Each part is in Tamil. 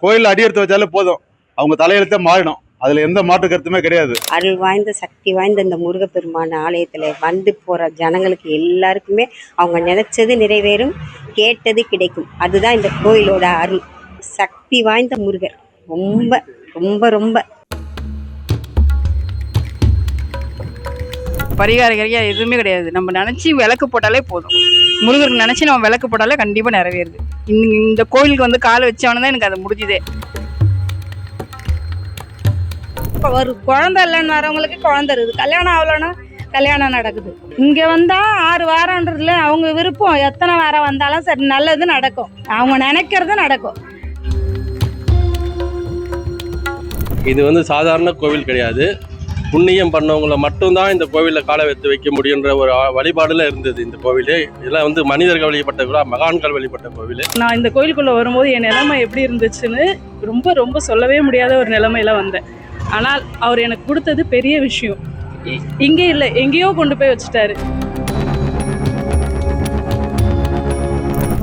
கோயில்ல அடி எடுத்து வச்சாலே போதும், அவங்க தலையெழுத்தே மாறிடும். அதுல எந்த மாற்று கருத்துமே கிடையாது. அருள் வாய்ந்த சக்தி வாய்ந்த இந்த முருகப்பெருமான ஆலயத்துல வந்து போற ஜனங்களுக்கு எல்லாருக்குமே அவங்க நினைச்சது நிறைவேறும், கேட்டது கிடைக்கும். அதுதான் இந்த கோயிலோட அருள். சக்தி வாய்ந்த முருகர். ரொம்ப ரொம்ப ரொம்ப பரிகார எதுவுமே கிடையாது. நம்ம நினச்சி விளக்கு போட்டாலே போதும். முருகருக்கு நினச்சி நம்ம விளக்கு போட்டாலே கண்டிப்பாக நிறைவேறுது. இந்த கோயிலுக்கு வந்து காலை வச்சவன தான் எனக்கு அது முடிஞ்சுதே. இப்போ ஒரு குழந்தை இல்லைன்னு வரவங்களுக்கு குழந்தை இருக்குது, கல்யாணம் ஆகலன்னா கல்யாணம் நடக்குது. இங்கே வந்தால் 6 வாரன்றதுல அவங்க விருப்பம், எத்தனை வாரம் வந்தாலும் சரி நல்லது நடக்கும், அவங்க நினைக்கிறது நடக்கும். இது வந்து சாதாரண கோவில் கிடையாது. புண்ணியம் பண்ணவங்களை மட்டும்தான் இந்த கோவிலில் காலை வைத்து வைக்க முடியுன்ற ஒரு வழிபாடுல இருந்தது இந்த கோவில். இதெல்லாம் வந்து மனிதர்கள் வழிபட்ட கூட மகான்கள் வழிபட்ட கோவில். நான் இந்த கோயிலுக்குள்ளே வரும்போது என் நிலைமை எப்படி இருந்துச்சுன்னு ரொம்ப ரொம்ப சொல்லவே முடியாத ஒரு நிலைமையில வந்தேன். ஆனால் அவர் எனக்கு கொடுத்தது பெரிய விஷயம். இங்கே இல்லை, எங்கேயோ கொண்டு போய் வச்சுட்டாரு.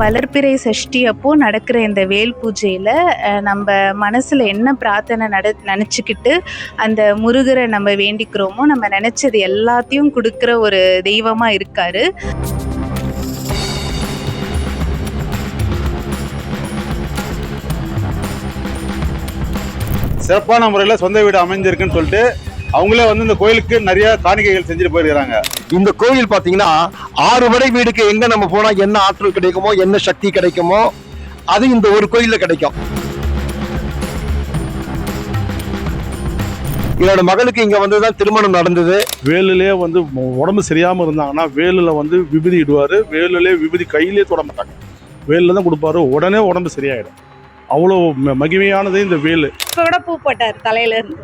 வளர்பிறை சஷ்டி அப்போ நடக்கிற இந்த வேல் பூஜையில் நம்ம மனசில் என்ன பிரார்த்தனை நினச்சிக்கிட்டு அந்த முருகரை நம்ம வேண்டிக்கிறோமோ, நம்ம நினச்சது எல்லாத்தையும் கொடுக்குற ஒரு தெய்வமாக இருக்கார். சிறப்பான முறையில் சொந்த வீடு அமைஞ்சிருக்குன்னு சொல்லிட்டு அவங்களே வந்து இந்த கோயிலுக்கு நிறைய காணிக்கைகள் செஞ்சுட்டு போயிருக்கிறாங்க. இந்த கோயில் பாத்தீங்கன்னா 6 வடை வீடுக்கு எங்க நம்ம போனா என்ன ஆற்றல் கிடைக்குமோ, என்ன சக்தி கிடைக்குமோ, அது இந்த ஒரு கோயில்ல கிடைக்கும். என்னோட மகளுக்கு இங்க வந்துதான் திருமணம் நடந்தது. வேலுலே வந்து உடம்பு சரியாம இருந்தாங்கன்னா வேலுல வந்து விபூதி இடுவாரு. வேலுலே விபூதி கையிலே தொட மாட்டாங்க, வேலுல தான் கொடுப்பாரு. உடனே உடம்பு சரியாயிடும். அவ்வளோ மகிமையானது இந்த வேலு. இப்போ கூட பூ போட்டார், தலையில இருந்து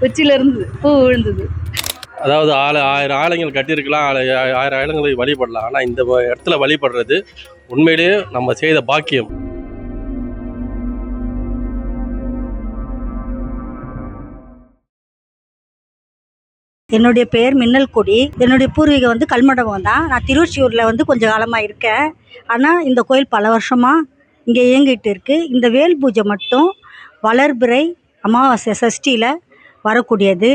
உச்சில இருந்து பூ விழுந்தது. அதாவது 1000 ஆலயங்கள் கட்டியிருக்கலாம், 1000 ஆலயங்களை வழிபடலாம். ஆனால் இந்த இடத்துல வழிபடுறது உண்மையிலேயே நம்ம செய்த பாக்கியம். என்னுடைய பெயர் மின்னல் கொடி. என்னுடைய பூர்வீகம் வந்து கல்மண்டபம் தான். நான் திருவொற்றியூரில் வந்து கொஞ்சம் காலமாக இருக்கேன். ஆனால் இந்த கோயில் பல வருஷமாக இங்கே இயங்கிட்டு இருக்குது. இந்த வேல் பூஜை மட்டும் வளர்பிறை அமாவாசை சஷ்டியில் வரக்கூடியது.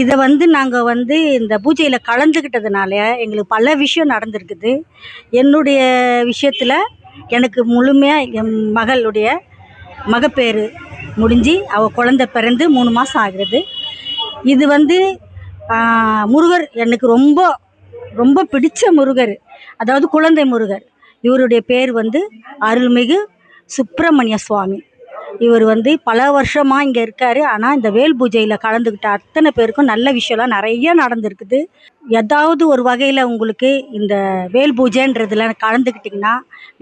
இதை வந்து நாங்கள் வந்து இந்த பூஜையில் கலந்துக்கிட்டதுனால எங்களுக்கு பல விஷயம் நடந்திருக்குது. என்னுடைய விஷயத்தில் எனக்கு முழுமையாக என் மகளுடைய மகப்பேறு முடிஞ்சு அவள் குழந்தை பிறந்து 3 மாதம் ஆகிறது. இது வந்து முருகர் எனக்கு ரொம்ப ரொம்ப பிடிச்ச முருகர், அதாவது குழந்தை முருகர். இவருடைய பேர் வந்து அருள்மிகு சுப்பிரமணிய சுவாமி. இவர் வந்து பல வருஷமாக இங்கே இருக்கார். ஆனால் இந்த வேல் பூஜையில் கலந்துக்கிட்ட அத்தனை பேருக்கும் நல்ல விஷயம்லாம் நிறைய நடந்திருக்குது. ஏதாவது ஒரு வகையில் உங்களுக்கு இந்த வேல் பூஜைன்றதில் கலந்துக்கிட்டிங்கன்னா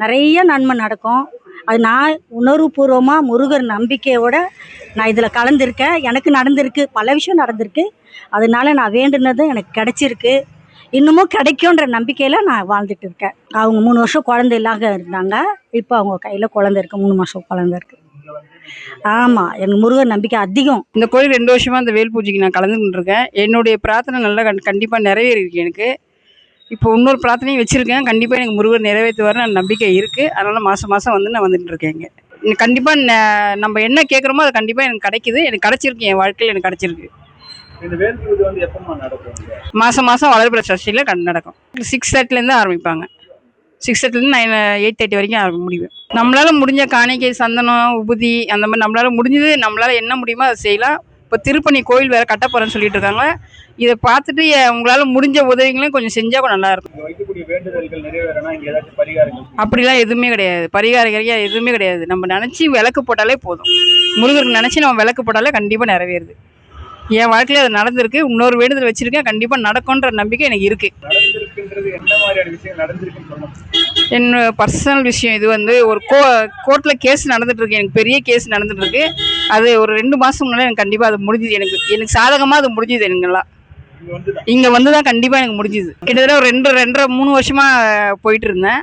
நிறைய நன்மை நடக்கும். அது நான் உணர்வுபூர்வமாக முருகர் நம்பிக்கையோடு நான் இதில் கலந்துருக்கேன். எனக்கு நடந்திருக்கு, பல விஷயம் நடந்திருக்கு. அதனால நான் வேண்டுனது எனக்கு கிடச்சிருக்கு, இன்னமும் கிடைக்குன்ற நம்பிக்கையில் நான் வாழ்ந்துட்டு இருக்கேன். அவங்க 3 வருஷம் குழந்தை இல்லாத இருந்தாங்க. இப்போ அவங்க கையில் குழந்தை இருக்குது, 3 மாதம் குழந்தை இருக்குது. ஆமாம், எனக்கு முருகன் நம்பிக்கை அதிகம். இந்த கோயில் 2 வருஷமாக இந்த வேல் பூஜைக்கு நான் கலந்துக்கிட்டு இருக்கேன். என்னுடைய பிரார்த்தனை நல்லா கண்டிப்பாக நிறைவேறிருக்கு எனக்கு. இப்போ இன்னொரு பிரார்த்தனையும் வச்சுருக்கேன். கண்டிப்பாக எனக்கு முருகர் நிறைவேற்றுவார்னு நம்பிக்கை இருக்குது. அதனால் மாதம் வந்து நான் வந்துட்டு இருக்கேங்க. கண்டிப்பாக நம்ம என்ன கேட்குறோமோ அது கண்டிப்பாக எனக்கு கிடைக்குது. எனக்கு கிடச்சிருக்கு, என் வாழ்க்கையில் எனக்கு கிடச்சிருக்கு. இந்த வேல் பூஜை வந்து எப்போ நடக்கும்? மாதம் வளர்பிறை சஷ்டியில் நடக்கும். 6:30 ஆரம்பிப்பாங்க. 6:30 8:30 வரைக்கும் முடியும். நம்மளால் முடிஞ்ச காணிக்கை, சந்தனம், உபுதி, அந்த மாதிரி நம்மளால் முடிஞ்சது, நம்மளால் என்ன முடியுமோ அதை செய்யலாம். இப்போ திருப்பணி கோயில் வேறு கட்ட போகிறேன்னு சொல்லிட்டு இருக்காங்க. இதை பார்த்துட்டு உங்களால் முடிஞ்ச உதவிகளையும் கொஞ்சம் செஞ்சால் கூட நல்லாயிருக்கும். அப்படிலாம் எதுவுமே கிடையாது. பரிகார எதுவுமே கிடையாது. நம்ம நினச்சி விளக்கு போட்டாலே போதும். முருகருக்கு நினச்சி நம்ம விளக்கு போட்டாலே கண்டிப்பாக நிறைவேறுது. என் வாழ்க்கையில் அது நடந்திருக்கு. இன்னொரு வேண்டுதல் வச்சுருக்கேன், கண்டிப்பாக நடக்கும்ன்ற நம்பிக்கை எனக்கு இருக்குது. என்னோட பர்சனல் விஷயம் இது வந்து ஒரு கோர்ட்டில் கேஸ் நடந்துகிட்ருக்கு. எனக்கு பெரிய கேஸ் நடந்துகிட்ருக்கு. அது ஒரு 2 மாதம் முன்னாடி எனக்கு கண்டிப்பாக அது முடிஞ்சுது. எனக்கு சாதகமாக அது முடிஞ்சுது. எனக்குலாம் இங்கே வந்து தான் கண்டிப்பாக எனக்கு முடிஞ்சுது. கிட்டத்தட்ட ஒரு 2.5-3 வருஷமாக போயிட்டு இருந்தேன்.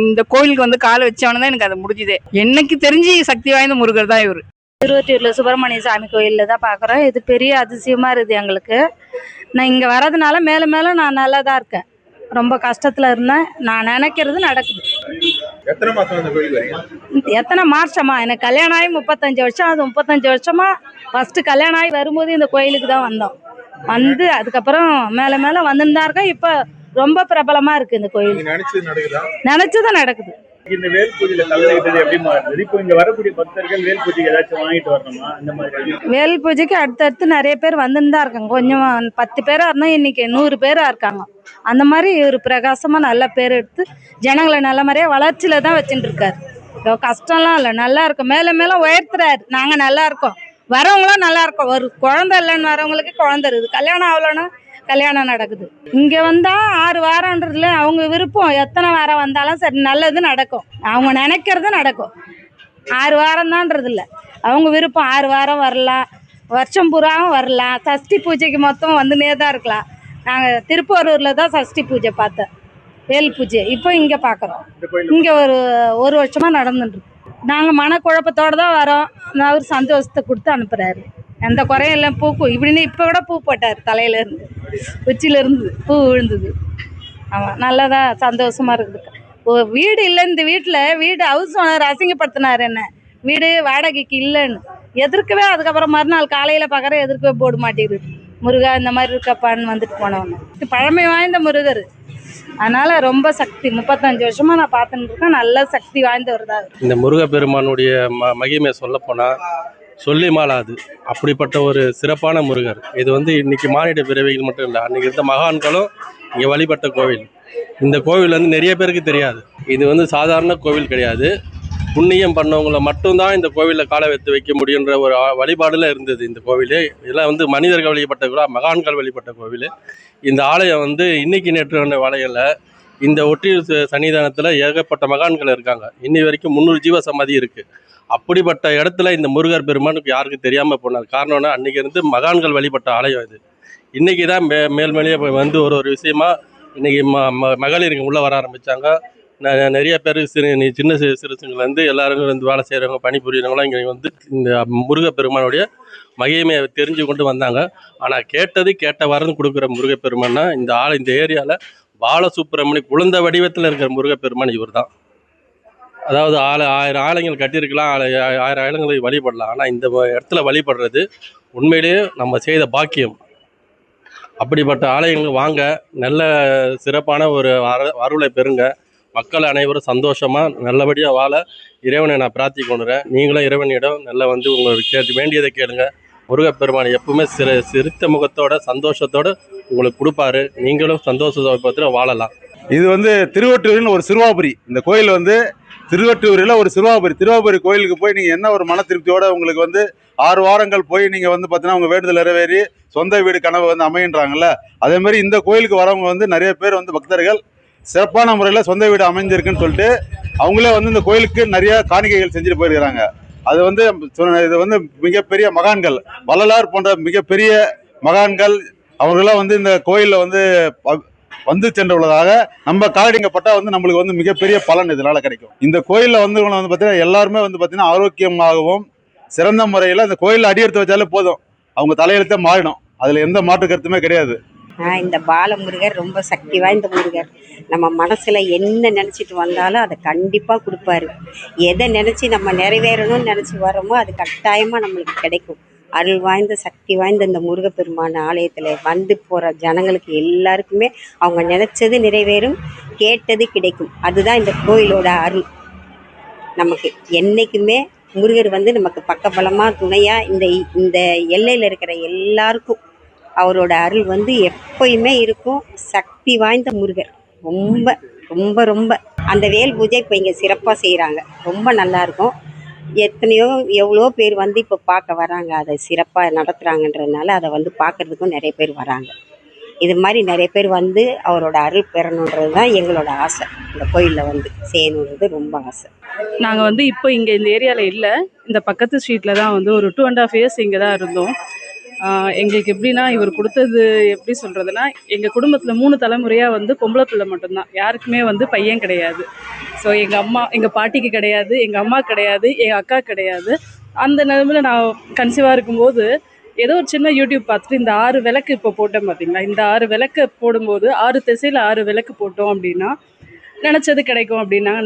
இந்த கோயிலுக்கு வந்து காலை வச்சவன தான் எனக்கு அது முடிஞ்சுது. எனக்கு தெரிஞ்சு சக்தி வாய்ந்த முருகர் தான் இவர். திருவொற்றியூரில் சுப்பிரமணிய சாமி கோயிலில் தான் பார்க்குறோம். இது பெரிய அதிசயமாக இருக்குது எங்களுக்கு. நான் இங்கே வர்றதுனால மேலே நான் நல்லா தான் இருக்கேன். ரொம்ப கஷ்டத்தில் இருந்தேன். நான் நினைக்கிறது நடக்குது. எத்தனை மாசம் அந்த கோயிலுக்கு வரீங்க? எத்தனை மாசமா எனக்கு கல்யாணம் ஆகி 35 வருஷம். அது 35 வருஷமா ஃபர்ஸ்ட் கல்யாணம் ஆகி வரும்போது இந்த கோயிலுக்கு தான் வந்தோம். வந்து அதுக்கப்புறம் மேலே மேலே வந்துன்னு தான் இருக்கோம். இப்போ ரொம்ப பிரபலமா இருக்கு இந்த கோயில். நீங்க நினைச்சது நடக்குதா? நினைச்சதும் நடக்குது. இந்த வேல் பூஜையில கலந்துக்கிட்டது எப்படி மாறுது? இப்போ இங்க வரக்கூடிய பக்தர்கள் வேல் பூஜைக்கு ஏதாச்சும் வாங்கிட்டு வரணுமா இந்த மாதிரி? வேல் பூஜைக்கு அடுத்தடுத்து நிறைய பேர் வந்துன்னு தான் இருக்காங்க. கொஞ்சம் 10 பேரா இருந்தால் இன்னைக்கு 100 பேரா இருக்காங்க. அந்த மாதிரி ஒரு பிரகாசமா நல்ல பேர் எடுத்து ஜனங்களை நல்ல மாதிரியா வளர்ச்சியில தான் வச்சுட்டு இருக்காரு. கஷ்டம்லாம் இல்லை, நல்லா இருக்கும். மேலே மேலே உயர்த்துறாரு. நாங்கள் நல்லா இருக்கோம், வரவங்களும் நல்லா இருக்கோம். ஒரு குழந்தை இல்லைன்னு வரவங்களுக்கு குழந்தை இருக்குது. கல்யாணம் ஆகலன்னா கல்யாணம் நடக்குது. இங்கே வந்தால் 6 வாரன்றதுல அவங்க விருப்பம். எத்தனை வாரம் வந்தாலும் சரி நல்லது நடக்கும். அவங்க நினைக்கிறது நடக்கும். 6 வாரம் தான்றது இல்லை, அவங்க விருப்பம். 6 வாரம் வரலாம், வருஷம் பூராவும் வரலாம். சஷ்டி பூஜைக்கு மொத்தம் வந்துனே தான் இருக்கலாம். நாங்கள் திருப்பூரூரில் தான் சஷ்டி பூஜை பார்த்தோம், வேல் பூஜை. இப்போ இங்கே பார்க்குறோம். இங்கே ஒரு வருஷமாக நடந்துட்டுருக்கு. நாங்கள் மனக்குழப்பத்தோடு தான் வரோம். அவர் சந்தோஷத்தை கொடுத்து அனுப்புகிறாரு. எந்த குறையும் இல்லை. பூக்கும் இப்படின்னு இப்போ கூட பூ போட்டார். தலையிலேருந்து உச்சியிலேருந்து பூ விழுந்தது. ஆமாம், நல்லதா சந்தோஷமாக இருக்குது. வீடு இல்லை இந்த வீட்டில். வீடு ஹவுஸ் ஓனர் அசிங்கப்படுத்தினார் என்ன, வீடு வாடகைக்கு இல்லைன்னு. எதிர்க்கவே அதுக்கப்புறம் மறுநாள் காலையில் பார்க்குற எதிர்க்கவே போட மாட்டேங்குது. முருகா இந்த மாதிரி இருக்காப்பான்னு வந்துட்டு போனவொன்னு. இது பழமை வாய்ந்த முருகர், அதனால் ரொம்ப சக்தி. 35 வருஷமாக நான் பார்த்துட்டு இருக்கேன். நல்ல சக்தி வாய்ந்தவர் தான். இந்த முருகப்பெருமானுடைய மகிமை சொல்லப்போனால் சொல்லி மாளாது. அப்படிப்பட்ட ஒரு சிறப்பான முருகர். இது வந்து இன்னைக்கு மானிட பிறவிகள் மட்டும் இல்லை, அன்றைக்கி இருந்த மகான்களும் இங்கே வழிபட்ட கோவில். இந்த கோவில் வந்து நிறைய பேருக்கு தெரியாது. இது வந்து சாதாரண கோவில் கிடையாது. புண்ணியம் பண்ணவங்களை மட்டும்தான் இந்த கோவிலில் காலை வைத்து வைக்க முடியுன்ற ஒரு வழிபாடில் இருந்தது இந்த கோவில். இதெல்லாம் வந்து மனிதர்கள் வழிபட்ட கூட மகான்கள் வழிபட்ட கோவில். இந்த ஆலயம் வந்து இன்னைக்கு நேற்று வந்த ஆலயம்ல இந்த ஒற்றியூர் சன்னிதானத்தில் ஏகப்பட்ட மகான்கள் இருக்காங்க. இன்னி வரைக்கும் 300 ஜீவ சமாதி இருக்குது. அப்படிப்பட்ட இடத்துல இந்த முருகர் பெருமானுக்கு யாருக்கும் தெரியாமல் போனார். காரணம்னா அன்றைக்கி இருந்து மகான்கள் வழிபட்ட ஆலயம் இது. இன்றைக்கி தான் மேல்மேலேயே வந்து ஒரு விஷயமா இன்றைக்கி மகளிருக்கு உள்ளே வர ஆரம்பித்தாங்க. நிறைய பேர் சின்ன சிறுசுங்கள்லேருந்து எல்லாருக்கும் வந்து வேலை செய்கிறவங்க, பணிபுரியறவங்களாம் இங்கே வந்து இந்த முருகப்பெருமானுடைய மகிமையை தெரிஞ்சு கொண்டு வந்தாங்க. ஆனால் கேட்ட வரன்னு கொடுக்குற முருகப்பெருமான்னா இந்த ஏரியாவில் பாலசுப்ரமணி குழந்தை வடிவத்தில் இருக்கிற முருகப்பெருமான் இவர் தான். அதாவது 1000 ஆலயங்கள் கட்டியிருக்கலாம், 1000 ஆலயங்களை வழிபடலாம். ஆனால் இந்த இடத்துல வழிபடுறது உண்மையிலேயே நம்ம செய்த பாக்கியம். அப்படிப்பட்ட ஆலயங்கள் வாங்க, நல்ல சிறப்பான ஒரு அருளை பெறுங்க. மக்கள் அனைவரும் சந்தோஷமாக நல்லபடியாக வாழ இறைவனை நான் பிரார்த்திக் கொண்டுறேன். நீங்களும் இறைவனிடம் நல்லா வந்து உங்களுக்கு வேண்டியதை கேளுங்க. முருகப்பெருமான் எப்பவுமே சிரித்த முகத்தோட சந்தோஷத்தோடு உங்களுக்கு கொடுப்பாரு. நீங்களும் சந்தோஷத்தில் வாழலாம். இது வந்து திருவொற்றியூரில் ஒரு சிறுவாபுரி. இந்த கோயில் வந்து திருவொற்றியூரில் ஒரு திருவாபுரி கோயிலுக்கு போய் நீங்கள் என்ன ஒரு மன திருப்தியோட உங்களுக்கு வந்து 6 வாரங்கள் போய் நீங்கள் வந்து பார்த்தீங்கன்னா உங்கள் வேண்டுதல் நிறைவேறி சொந்த வீடு கனவு வந்து அமைன்றாங்கல்ல, அதே மாதிரி இந்த கோயிலுக்கு வரவங்க வந்து நிறைய பேர் வந்து பக்தர்கள் சிறப்பான முறையில் சொந்த வீடு அமைஞ்சிருக்குன்னு சொல்லிட்டு அவங்களே வந்து இந்த கோயிலுக்கு நிறைய காணிக்கைகள் செஞ்சுட்டு போயிருக்கிறாங்க. அது வந்து இது வந்து மிகப்பெரிய மகான்கள், வள்ளலார் போன்ற மிகப்பெரிய மகான்கள் அவர்களாம் வந்து இந்த கோயிலில் வந்து சென்றுள்ளதாக நம்ம காலடிங்கப்பட்டா வந்து நம்மளுக்கு வந்து மிகப்பெரிய பலன் இதனால கிடைக்கும். இந்த கோயிலில் வந்து பார்த்தீங்கன்னா எல்லாருமே வந்து பார்த்தீங்கன்னா ஆரோக்கியமாகவும் சிறந்த முறையில் இந்த கோயிலில் அடி எடுத்து வச்சாலே போதும், அவங்க தலையெழுத்தே மாறிடும். அதில் எந்த மாற்று கருத்துமே கிடையாது. இந்த பாலமுருகர் ரொம்ப சக்தி வாய்ந்த முருகர். நம்ம மனசில் என்ன நினச்சிட்டு வந்தாலும் அதை கண்டிப்பாக கொடுப்பாரு. எதை நினச்சி நம்ம நிறைவேறணும்னு நினச்சி வரோமோ அது கட்டாயமாக நம்மளுக்கு கிடைக்கும். அருள் வாய்ந்த சக்தி வாய்ந்த இந்த முருகப்பெருமான ஆலயத்தில் வந்து போகிற ஜனங்களுக்கு எல்லாருக்குமே அவங்க நினச்சது நிறைவேறும், கேட்டது கிடைக்கும். அதுதான் இந்த கோயிலோட அருள். நமக்கு என்றைக்குமே முருகர் வந்து நமக்கு பக்கபலமாக துணையாக இந்த எல்லையில் இருக்கிற எல்லாருக்கும் அவரோட அருள் வந்து எப்பயுமே இருக்கும். சக்தி வாய்ந்த முருகர். ரொம்ப ரொம்ப ரொம்ப அந்த வேல் பூஜை இப்போ இங்கே சிறப்பாக செய்கிறாங்க. ரொம்ப நல்லாயிருக்கும். எவ்வளோ பேர் வந்து இப்போ பார்க்க வராங்க. அதை சிறப்பாக நடத்துகிறாங்கன்றதுனால அதை வந்து பார்க்குறதுக்கும் நிறைய பேர் வராங்க. இது மாதிரி நிறைய பேர் வந்து அவரோட அருள் பெறணுன்றது தான் எங்களோட ஆசை. இந்த கோயிலில் வந்து செய்யணுன்றது ரொம்ப ஆசை. நாங்கள் வந்து இப்போ இங்கே இந்த ஏரியாவில் இல்லை, இந்த பக்கத்து ஸ்ட்ரீட்டில் தான் வந்து ஒரு 2.5 இயர்ஸ் இங்கே தான் இருந்தோம். எங்களுக்கு எப்படின்னா இவர் கொடுத்தது எப்படி சொல்கிறதுனா, எங்கள் குடும்பத்தில் 3 தலைமுறையாக வந்து பொம்பளை பிள்ளை மட்டும்தான், யாருக்குமே வந்து பையன் கிடையாது. ஸோ எங்கள் பாட்டிக்கு கிடையாது, எங்கள் அம்மா கிடையாது, எங்கள் அக்கா கிடையாது. அந்த நிலைமையில் நான் கன்சீவாக இருக்கும்போது ஏதோ ஒரு சின்ன யூடியூப் பார்த்துட்டு இந்த 6 விளக்கு இப்போ போட்டேன் பார்த்தீங்களா, இந்த 6 விளக்கு போடும்போது 6 திசையில் 6 விளக்கு போட்டோம் அப்படின்னா நினச்சது கிடைக்கும் அப்படின்னாங்க.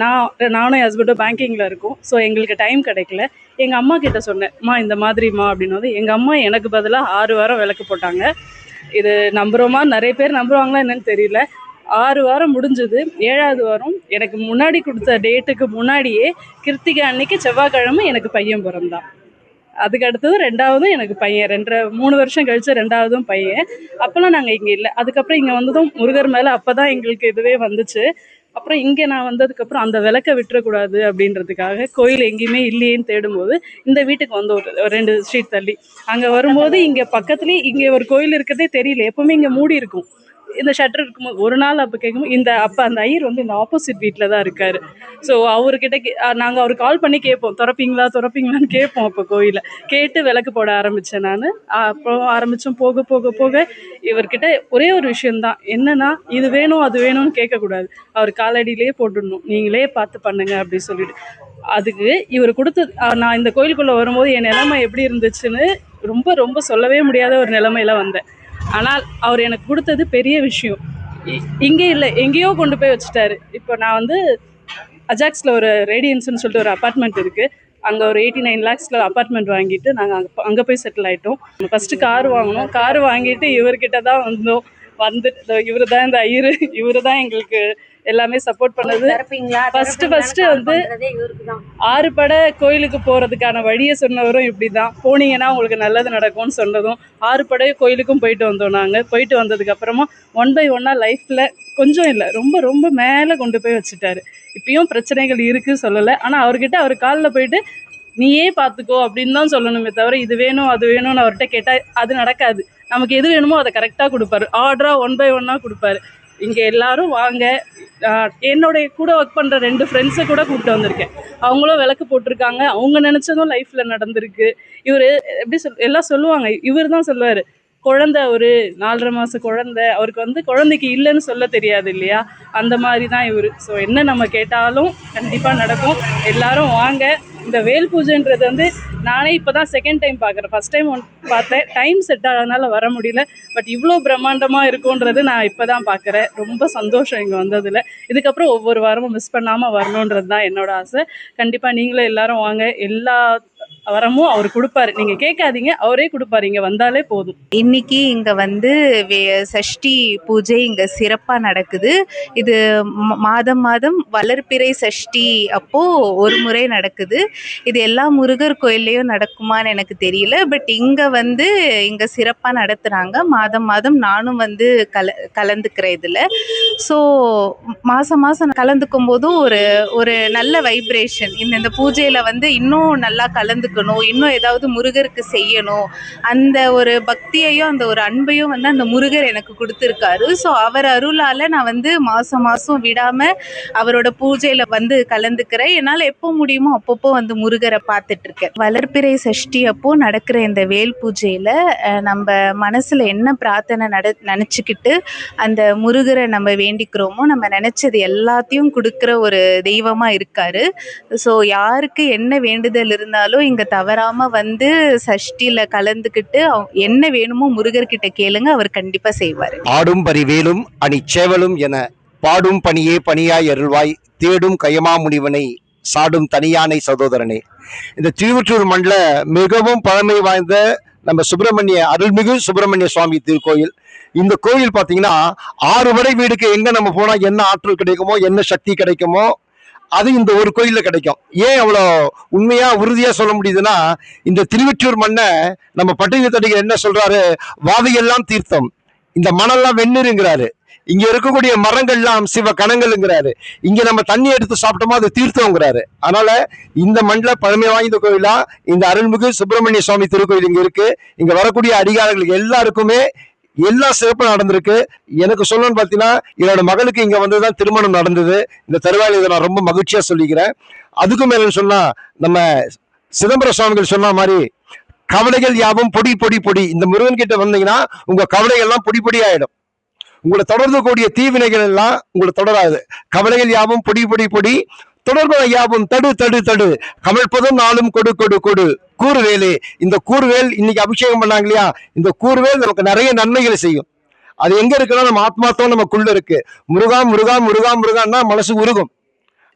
நானும் என் ஹஸ்பண்டும் பேங்கிங்கில் இருக்கோம். ஸோ எங்களுக்கு டைம் கிடைக்கல. எங்கள் அம்மா கிட்ட சொன்னேன், அம்மா இந்த மாதிரிம்மா அப்படின்னது எங்கள் அம்மா எனக்கு பதிலாக 6 வாரம் விளக்கு போட்டாங்க. இது நம்புகிறோமா, நிறைய பேர் நம்புவாங்களா என்னன்னு தெரியல. 6 வாரம் முடிஞ்சது. 7வது வாரம் எனக்கு முன்னாடி கொடுத்த டேட்டுக்கு முன்னாடியே கிருத்திகை அன்னைக்கு செவ்வாய்க்கிழமை எனக்கு பையன் பிறந்தான். அதுக்கு அடுத்தது 2வதும் எனக்கு பையன். 3 வருஷம் கழிச்சு 2வதும் பையன். அப்போல்லாம் நாங்கள் இங்கே இல்லை. அதுக்கப்புறம் இங்கே வந்ததும் முருகர் மேலே அப்போ தான் எங்களுக்கு இதுவே வந்துச்சு. அப்புறம் இங்கே நான் வந்ததுக்கப்புறம் அந்த விளக்கை விட்டுறக்கூடாது அப்படின்றதுக்காக கோயில் எங்கேயுமே இல்லையேன்னு தேடும்போது இந்த வீட்டுக்கு வந்து ஒரு 2 ஸ்ட்ரீட் தள்ளி அங்கே வரும்போது இங்கே பக்கத்துலேயே இங்கே ஒரு கோயில் இருக்கிறதே தெரியல. எப்போவுமே இங்கே மூடி இருக்கும். இந்த ஷட்டர் இருக்கும்போது ஒரு நாள் அப்போ கேட்கும்போது அப்போ அந்த ஐயர் வந்து இந்த ஆப்போசிட் வீட்டில் தான் இருக்கார். ஸோ அவர்கிட்ட நாங்கள் அவர் கால் பண்ணி கேட்போம், திறப்பீங்களான்னு கேட்போம். அப்போ கோயிலை கேட்டு விளக்கு போட ஆரம்பித்தேன் நான். அப்புறம் ஆரம்பித்தோம். போக போக போக இவர்கிட்ட ஒரே ஒரு விஷயந்தான், என்னன்னா இது வேணும் அது வேணும்னு கேட்கக்கூடாது, அவர் காலடியிலே போட்டுடணும், நீங்களே பார்த்து பண்ணுங்க அப்படி சொல்லிட்டு. அதுக்கு இவர் கொடுத்தது நான் இந்த கோயிலுக்குள்ளே வரும்போது என் நிலைமை எப்படி இருந்துச்சுன்னு ரொம்ப ரொம்ப சொல்லவே முடியாத ஒரு நிலைமையில வந்தேன். ஆனால் அவர் எனக்கு கொடுத்தது பெரிய விஷயம். இங்கே இல்லை, எங்கேயோ கொண்டு போய் வச்சுட்டாரு. இப்போ நான் வந்து அஜாக்ஸில் ஒரு ரேடியன்ஸ்னு சொல்லிட்டு ஒரு அப்பார்ட்மெண்ட் இருக்குது. அங்கே ஒரு 89 lakhஸில் அப்பார்ட்மெண்ட் வாங்கிட்டு நாங்கள் அங்கே போய் செட்டில் ஆகிட்டோம். ஃபஸ்ட்டு கார் வாங்கினோம். கார் வாங்கிட்டு இவர்கிட்ட தான் வந்தோம். இவர் தான் இந்த ஐயர், இவர் தான் எங்களுக்கு எல்லாமே சப்போர்ட் பண்ணது. ஃபஸ்ட்டு வந்து 6 படை கோயிலுக்கு போகிறதுக்கான வழியை சொன்னவரும் இப்படி தான், போனீங்கன்னா உங்களுக்கு நல்லது நடக்கும்னு சொன்னதும் 6 படை கோயிலுக்கும் போயிட்டு வந்தோம். நாங்கள் போயிட்டு வந்ததுக்கப்புறமா 1 by 1 லைஃப்பில் கொஞ்சம் இல்லை, ரொம்ப ரொம்ப மேலே கொண்டு போய் வச்சுட்டாரு. இப்பயும் பிரச்சனைகள் இருக்குது சொல்லலை. ஆனால் அவர்கிட்ட அவர் காலில் போயிட்டு நீயே பார்த்துக்கோ அப்படின்னு தான் சொல்லணுமே தவிர இது வேணும் அது வேணும்னு அவர்கிட்ட கேட்டால் அது நடக்காது. நமக்கு எது வேணுமோ அதை கரெக்டாக கொடுப்பாரு. ஆர்டராக 1 by 1 கொடுப்பாரு. இங்கே எல்லாரும் வாங்க. என்னுடைய கூட ஒர்க் பண்ணுற 2 ஃப்ரெண்ட்ஸை கூட கூப்பிட்டு வந்திருக்கேன். அவங்களும் விளக்கு போட்டிருக்காங்க. அவங்க நினச்சதும் லைஃப்பில் நடந்திருக்கு. இவர் எப்படி எல்லாம் சொல்லுவாங்க, இவர் தான் சொல்லுவார், குழந்தை ஒரு 4.5 மாத குழந்தை, அவருக்கு வந்து குழந்தைக்கு இல்லைன்னு சொல்ல தெரியாது இல்லையா, அந்த மாதிரி தான் இவர். ஸோ என்ன நம்ம கேட்டாலும் கண்டிப்பாக நடக்கும். எல்லாரும் வாங்க. இந்த வேல் பூஜைன்றது வந்து நானே இப்போ தான் செகண்ட் டைம் பார்க்குறேன். ஃபஸ்ட் டைம் பார்த்தேன், டைம் செட் ஆகாதனால வர முடியல. பட் இவ்வளோ பிரம்மாண்டமாக இருக்குன்றது நான் இப்போ தான் பார்க்குறேன். ரொம்ப சந்தோஷம் இங்கே வந்ததில். இதுக்கப்புறம் ஒவ்வொரு வாரமும் மிஸ் பண்ணாமல் வரணுன்றது தான் என்னோட ஆசை. கண்டிப்பாக நீங்களும் எல்லாரும் வாங்க. எல்லா வரமும் அவர் கொடுப்பாரு, நீங்கள் கேட்காதீங்க, அவரே கொடுப்பாரு. இங்கே வந்தாலே போதும். இன்னைக்கு இங்கே வந்து சஷ்டி பூஜை இங்கே சிறப்பாக நடக்குது. இது மாதம் மாதம் வளர்பிறை சஷ்டி அப்போது ஒரு முறை நடக்குது. இது எல்லா முருகர் கோயில்லையும் நடக்குமான்னு எனக்கு தெரியல. பட் இங்கே சிறப்பாக நடத்துகிறாங்க. மாதம் மாதம் நானும் வந்து கலந்துக்கிறேன் இதில். ஸோ மாதம் கலந்துக்கும் போதும் ஒரு நல்ல வைப்ரேஷன். இந்த பூஜையில் வந்து இன்னும் நல்லா கலந்துக்கணும், இன்னும் ஏதாவது முருகருக்கு செய்யணும், அந்த ஒரு பக்தியையும் அந்த ஒரு அன்பையும் வந்து அந்த முருகர் எனக்கு கொடுத்துருக்காரு. ஸோ அவர் அருளால் நான் வந்து மாதம் விடாமல் அவரோட பூஜையில் வந்து கலந்துக்கிறேன். என்னால் எப்போ முடியுமோ அப்பப்போ வந்து முருகரை பார்த்துட்ருக்கேன். வளர்பிறை சஷ்டி அப்போது நடக்கிற இந்த வேல் பூஜையில் நம்ம மனசில் என்ன பிரார்த்தனை நினச்சிக்கிட்டு அந்த முருகரை நம்ம வேண்டிக்கிறோமோ, நம்ம நினச்சது எல்லாத்தையும் கொடுக்குற ஒரு தெய்வமாக இருக்கார். ஸோ யாருக்கு என்ன வேண்டுதல் இருந்தாலும் இங்கே தவறாமல் வந்து சஷ்டியில் கலந்துக்கிட்டு என்ன வேணுமோ முருகர்கிட்ட கேளுங்க, அவர் கண்டிப்பாக செய்வார். ஆடும் பரிவேலும் அணி சேவலும் என பாடும் பணியே பணியாய் அருள்வாய், தேடும் கயமா முனிவனை சாடும் தனியானை சகோதரனே. இந்த திருவொற்றியூர் மண்டல மிகவும் பழமை வாய்ந்த நம்ம அருள்மிகு சுப்பிரமணிய சுவாமி திருக்கோயில். இந்த கோயில் பார்த்தீங்கன்னா 6 படை வீடுக்கு எங்க நம்ம போனா என்ன ஆற்றல் கிடைக்குமோ, என்ன சக்தி கிடைக்குமோ, அது இந்த ஒரு கோயில்ல கிடைக்கும். ஏன் அவ்வளோ உண்மையா உறுதியா சொல்ல முடியுதுன்னா, இந்த திருவொற்றியூர் மண்ணை நம்ம பட்டினத்தடிகள் என்ன சொல்றாரு, வாதையெல்லாம் தீர்த்தம், இந்த மணல்லாம் வெந்நீருங்கிறாரு, இங்க இருக்கக்கூடிய மரங்கள்லாம் சிவ கணங்கள்ங்கிறாரு, இங்க நம்ம தண்ணி எடுத்து சாப்பிட்டோமோ அது தீர்த்தம்ங்கிறாரு. அதனால இந்த மண்டல பழமை வாய்ந்த கோயிலா இந்த அருள்மிகு சுப்பிரமணிய சுவாமி திருக்கோயில் இங்க இருக்கு. இங்க வரக்கூடிய அடிகாரங்களுக்கு எல்லாருக்குமே எல்லா சிறப்பும் நடந்திருக்கு. எனக்கு சொல்லணும்னு பார்த்தீங்கன்னா, என்னோட மகளுக்கு இங்க வந்துதான் திருமணம் நடந்தது. இந்த தருவாயில் இதை நான் ரொம்ப மகிழ்ச்சியா சொல்லிக்கிறேன். அதுக்கும் மேல சொன்னா, நம்ம சிதம்பர சுவாமிகள் சொன்ன மாதிரி கவலைகள் யாவும் பொடி பொடி பொடி. இந்த முருகன் கிட்ட வந்தீங்கன்னா உங்க கவலைகள் எல்லாம் பொடி பொடி ஆயிடும். உங்களை தொடர்ந்து கூடிய தீவினைகள் எல்லாம் உங்களை தொடராது. கவலைகள் யாவும் பொடி பொடி பொடி, தொடர்புகளை யாவும் தடு தடு தடு, கமழ்ப்பதும் நாளும் கொடு கொடு கொடு, கூறுவேலே. இந்த கூறுவேல் இன்னைக்கு அபிஷேகம் பண்ணாங்க இல்லையா, இந்த கூறுவேல் நமக்கு நிறைய நன்மைகளை செய்யும். அது எங்க இருக்குன்னா நம்ம ஆத்மாத்தம் நமக்குள்ள இருக்கு. முருகா முருகா முருகா முருகான்னா மனசு உருகும்.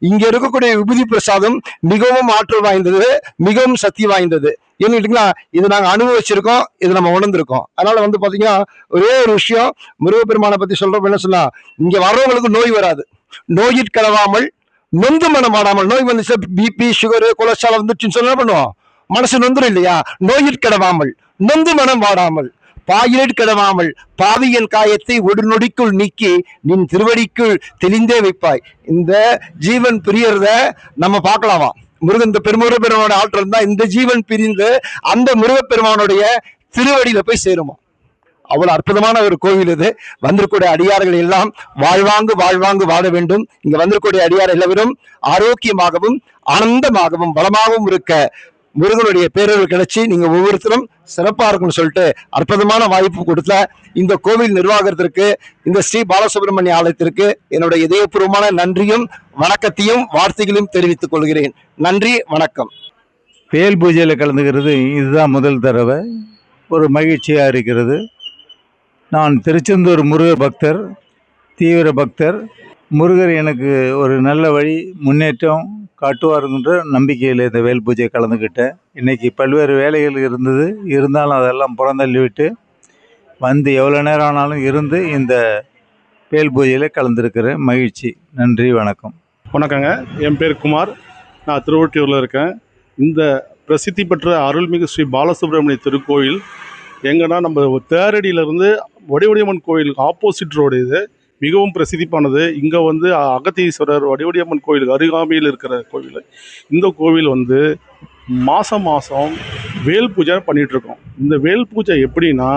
இங்க இருக்கக்கூடிய விபூதி பிரசாதம் மிகவும் ஆற்றல் வாய்ந்தது, மிகவும் சக்தி வாய்ந்தது. ஏன்னு இது நாங்க அனுபவிச்சிருக்கோம், இது நம்ம உணர்ந்திருக்கோம். அதனால பாத்தீங்கன்னா ஒரே ஒரு விஷயம், முருகப்பெருமானை பத்தி சொல்றப்ப என்ன சொன்னா, இங்க வர்றவங்களுக்கு நோய் வராது, நோயிற்கடவாமல் நொந்து மனம் ஆடாமல். நோய் வந்துச்சு, பிபி சுகரு கொலஸ்ட்ரால் வந்துச்சுன்னு சொன்னா என்ன பண்ணுவோம், மனசு நொந்துரும் இல்லையா? நோயிற்கடவாமல் நொந்து மனம் வாடாமல், பாயிலிற்கடவாமல் பாவியன் காயத்தை ஒரு நொடிக்குள் நீக்கி நின் திருவடிக்குள் தெளிந்தே வைப்பாய். இந்த ஜீவன் பிரியறத நம்ம பார்க்கலாமா? முருகன், இந்த முருகப்பெருமானோட ஆற்றல் தான் இந்த ஜீவன் பிரிந்து அந்த முருகப்பெருமானுடைய திருவடியில போய் சேருமா. அவ்வளவு அற்புதமான ஒரு கோவில் இது. வந்திருக்கூடிய அடியார்கள் எல்லாம் வாழ்வாங்கு வாழ்வாங்கு வாழ வேண்டும். இங்க வந்திருக்கூடிய அடியார் எல்லாரும் ஆரோக்கியமாகவும் ஆனந்தமாகவும் வளமாகவும் இருக்க முருகனுடைய பேரர்கள் கிடைச்சி நீங்க ஒவ்வொருத்தரும் சிறப்பா இருக்கும்னு சொல்லிட்டு அற்புதமான வாய்ப்பு கொடுத்த இந்த கோவில் நிர்வாகத்திற்கு, இந்த ஸ்ரீ பாலசுப்ரமணிய ஆலயத்திற்கு என்னுடைய இதயபூர்வமான நன்றியும் வணக்கத்தையும் வார்த்தைகளையும் தெரிவித்துக் கொள்கிறேன். நன்றி, வணக்கம். வேல் பூஜையில் கலந்துக்கிறது இதுதான் முதல் தடவை. ஒரு மகிழ்ச்சியாக இருக்கிறது. நான் திருச்செந்தூர் முருகர் பக்தர், தீவிர பக்தர். முருகர் எனக்கு ஒரு நல்ல வழி முன்னேற்றம் காட்டுவாருன்ற நம்பிக்கையில் இந்த வேல் பூஜை கலந்துக்கிட்டேன். இன்றைக்கி பல்வேறு வேலைகள் இருந்தது, இருந்தாலும் அதெல்லாம் புறந்தள்ளி விட்டு வந்து எவ்வளோ நேரம் ஆனாலும் இருந்து இந்த வேல் பூஜையில் கலந்துருக்கிறேன். மகிழ்ச்சி. நன்றி, வணக்கம். வணக்கங்க, என் பேர் குமார். நான் திருவொற்றியூரில் இருக்கேன். இந்த பிரசித்தி பெற்ற அருள்மிகு ஸ்ரீ பாலசுப்ரமணிய திருக்கோயில் எங்கன்னா நம்ம தேரடியிலேருந்து வடிவடியம்மன் கோயிலுக்கு ஆப்போசிட் ரோடு. இது மிகவும் பிரசித்திப்பானது. இங்கே அகத்தீஸ்வரர் வடிவடியம்மன் கோயிலுக்கு அருகாமையில் இருக்கிற கோவில். இந்த கோவில் மாதம் வேல் பூஜை பண்ணிகிட்ருக்கோம். இந்த வேல் பூஜை எப்படின்னா,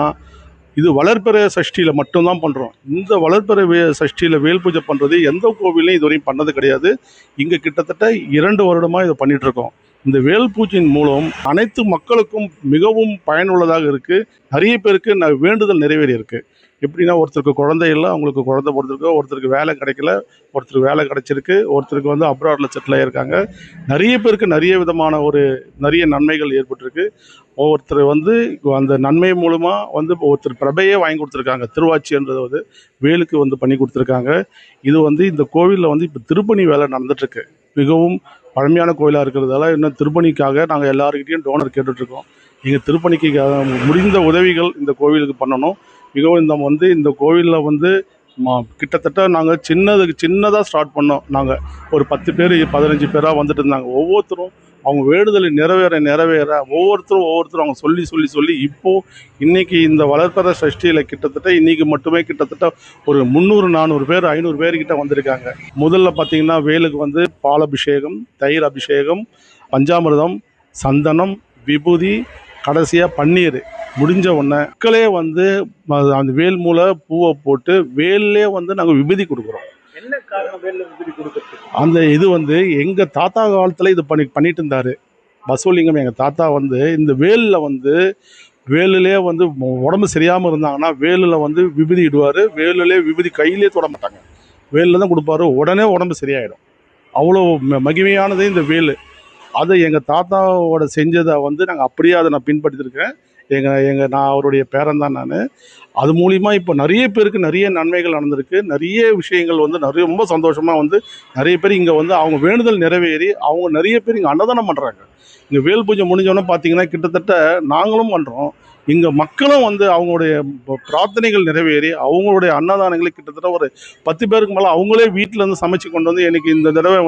இது வளர்பிற சஷ்டியில் மட்டும்தான் பண்ணுறோம். இந்த வளர்பிற சஷ்டியில் வேல் பூஜை பண்ணுறது எந்த கோவிலையும் இதுவரையும் பண்ணது கிடையாது. இங்கே கிட்டத்தட்ட 2 வருடமாக இதை பண்ணிகிட்ருக்கோம். இந்த வேல் பூஜையின் மூலம் அனைத்து மக்களுக்கும் மிகவும் பயனுள்ளதாக இருக்குது. நிறைய பேருக்கு வேண்டுதல் நிறைவேறி இருக்குது. எப்படின்னா, ஒருத்தருக்கு குழந்தை இல்லை, அவங்களுக்கு குழந்தை பிறந்திருக்கு, ஒருத்தருக்கு வேலை கிடைக்கல, ஒருத்தருக்கு வேலை கிடைச்சிருக்கு, ஒருத்தருக்கு அப்ராடில் செட்டில் ஆகியிருக்காங்க. நிறைய பேருக்கு நிறைய விதமான நிறைய நன்மைகள் ஏற்பட்டிருக்கு. ஒவ்வொருத்தர் அந்த நன்மை மூலமாக ஒருத்தர் பிரபையே வாங்கி கொடுத்துருக்காங்க. திருவாச்சின்றது வேலுக்கு பண்ணி கொடுத்துருக்காங்க. இது இந்த கோவிலில் இப்போ திருப்பணி வேலை நடந்துகிட்ருக்கு. மிகவும் பழமையான கோயிலாக இருக்கிறதால இன்னும் திருப்பணிக்காக நாங்கள் எல்லாருக்கிட்டையும் டோனர் கேட்டுட்ருக்கோம். நீங்கள் திருப்பணிக்கு முடிந்த உதவிகள் இந்த கோவிலுக்கு பண்ணணும். மிகவும் இந்த கோவிலில் கிட்டத்தட்ட நாங்கள் சின்னதாக ஸ்டார்ட் பண்ணோம். நாங்கள் ஒரு 10 பேர் 15 பேராக வந்துட்டு இருந்தாங்க. ஒவ்வொருத்தரும் அவங்க வேண்டுதலை நிறைவேற ஒவ்வொருத்தரும் அவங்க சொல்லி இப்போது இன்றைக்கி இந்த வளர்ப்பற சஷ்டியில் கிட்டத்தட்ட இன்றைக்கி மட்டுமே கிட்டத்தட்ட ஒரு 300-400 பேர் 500 பேர்கிட்ட வந்திருக்காங்க. முதல்ல பார்த்திங்கன்னா வேலுக்கு பால் அபிஷேகம், தயிர் அபிஷேகம், பஞ்சாமிர்தம், சந்தனம், விபூதி, கடைசியாக பன்னீர். முடிஞ்ச உடனே மக்களே அந்த வேல் மூலை பூவை போட்டு வேல்லே நாங்கள் விபூதி கொடுக்குறோம். என்ன காரணம் வேல்ல விபூதி கொடுக்குறது? அந்த இது எங்கள் தாத்தா காலத்தில் இது பண்ணிட்டு இருந்தார். பசவலிங்கம் எங்கள் தாத்தா இந்த வேலில் வேலுலே உடம்பு சரியாமல் இருந்தாங்கன்னா வேலில் விபூதி இடுவார். வேலுலே விபூதி கையிலே தொட மாட்டாங்க, வேலில் தான் கொடுப்பாரு. உடனே உடம்பு சரியாயிடும். அவ்வளோ மகிமையானது இந்த வேலு. அதை எங்கள் தாத்தாவோட செஞ்சதை நாங்கள் அப்படியே அதை நான் பின்பற்றிருக்கேன். நான் அவருடைய பேரன் தான் நான். அது மூலிமா இப்போ நிறைய பேருக்கு நிறைய நன்மைகள் நடந்திருக்கு. நிறைய விஷயங்கள் நிறைய ரொம்ப சந்தோஷமாக நிறைய பேர் இங்கே அவங்க வேண்டுதல் நிறைவேறி அவங்க நிறைய பேர் இங்கே அன்னதானம் பண்ணுறாங்க. இங்கே வேல் பூஜை முடிஞ்சோன்னே பார்த்தீங்கன்னா கிட்டத்தட்ட நாங்களும் பண்ணுறோம். இங்கே மக்களும் அவங்களுடைய பிரார்த்தனைகள் நிறைவேறி அவங்களுடைய அன்னதானங்களை கிட்டத்தட்ட ஒரு 10 பேருக்கு மேலே அவங்களே வீட்டிலேருந்து சமைச்சு கொண்டு எனக்கு இந்த தடவை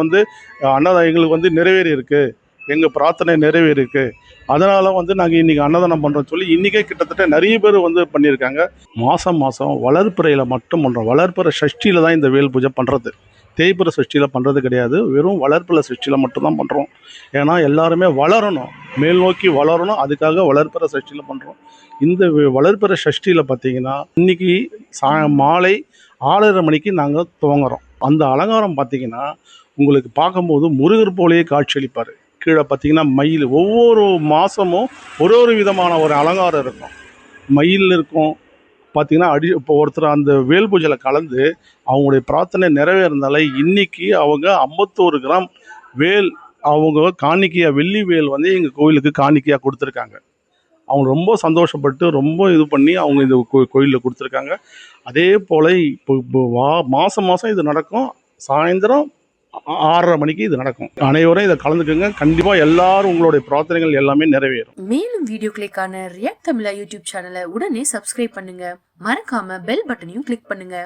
அன்னதானம் எங்களுக்கு நிறைவேறி இருக்குது, எங்கள் பிரார்த்தனை நிறைவேறி இருக்குது, அதனால் நாங்கள் இன்றைக்கி அன்னதானம் பண்ணுறோன்னு சொல்லி இன்றைக்கே கிட்டத்தட்ட நிறைய பேர் பண்ணியிருக்காங்க. மாதம் வளர்ப்பிறையில் மட்டும் பண்ணுறோம். வளர்ப்பிற சஷ்டியில் தான் இந்த வேல் பூஜை பண்ணுறது. தேய்பிற சஷ்டியில் பண்ணுறது கிடையாது. வெறும் வளர்ப்பிற சஷ்டியில் மட்டும்தான் பண்ணுறோம். ஏன்னா எல்லாருமே வளரணும், மேல் நோக்கி வளரணும். அதுக்காக வளர்ப்பிற சஷ்டியில் பண்ணுறோம். இந்த வளர்ப்பிற சஷ்டியில் பார்த்திங்கன்னா இன்றைக்கி மாலை 6:30 மணிக்கு நாங்கள் துவங்குறோம். அந்த அலங்காரம் பார்த்திங்கன்னா உங்களுக்கு பார்க்கும்போது முருகர் போலேயே காட்சியளிப்பார். கீழே பார்த்திங்கன்னா மயில், ஒவ்வொரு மாதமும் ஒரு விதமான ஒரு அலங்காரம் இருக்கும். மயில் இருக்கும் பார்த்திங்கன்னா. இப்போ ஒருத்தர் அந்த வேல் பூஜையில் கலந்து அவங்களுடைய பிரார்த்தனை நிறைவேறனால இன்றைக்கி அவங்க 51 கிராம் வேல் அவங்க காணிக்கையாக, வெள்ளி வேல் எங்கள் கோவிலுக்கு காணிக்கையாக கொடுத்துருக்காங்க. அவங்க ரொம்ப சந்தோஷப்பட்டு ரொம்ப இது பண்ணி அவங்க இந்த கோயிலில் கொடுத்துருக்காங்க. அதே போல் இப்போ மாதம் இது நடக்கும். சாயந்தரம் 6:30 மணிக்கு இது நடக்கும். அனைவரும் இதை கலந்துக்குங்க. கண்டிப்பாக எல்லாரும் உங்களுடைய பிரார்த்தனைகள் எல்லாமே நிறைவேறும். மேலும் வீடியோக்களுக்கான ரியாக்ட் தமிழா யூடியூப் சேனலை உடனே சப்ஸ்கிரைப் பண்ணுங்க. மறக்காம பெல் பட்டனையும் கிளிக் பண்ணுங்க.